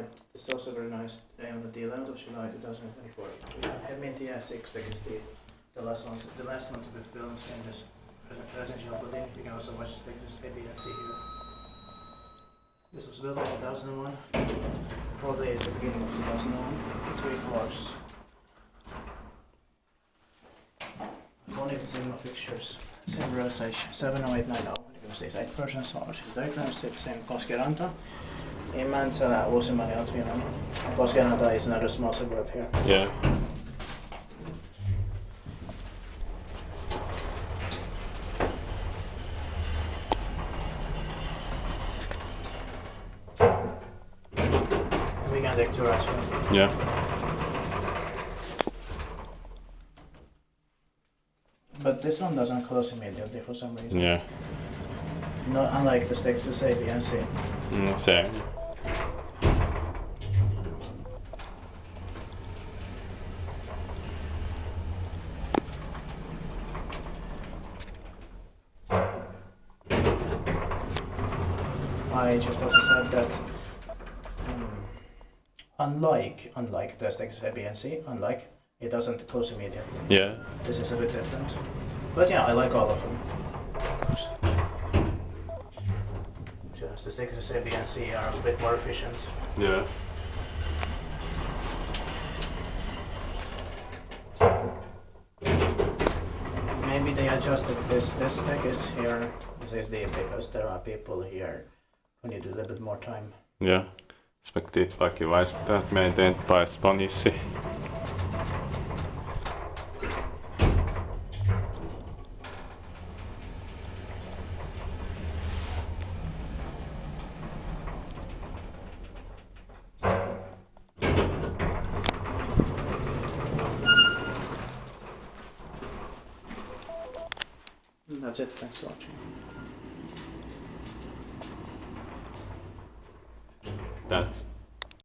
Right, it's also very nice on the 11th of July 2024. We have Hemmintie 6, that is the last one to be filmed in this residential building. You can also watch this ABS here. This was built in 2001, probably at the beginning of 2001, 3 floors. Kone cinema fixtures, same real estate, 7089. You can see 8 persons large. The diagram sits in Koskenranta, in Mäntsälä, Uusimaa and Finland. Koskenranta is another small suburb here. Yeah. We can take tour as well. Yeah. But this one doesn't close immediately for some reason. Yeah. No, unlike the Texas A, B, and C. Same. I just also said that unlike the Texas A, B, and C, it doesn't close immediately. Yeah. This is a bit different. But yeah, I like all of them. Just the Texas A, B, and C are a bit more efficient. Yeah. Maybe they adjusted this deck is here, this is deep, because there are people here who need a little bit more time. Ja. Respektive pitää meitä eteenpäin Spanissi. That's it, thanks for watching. That's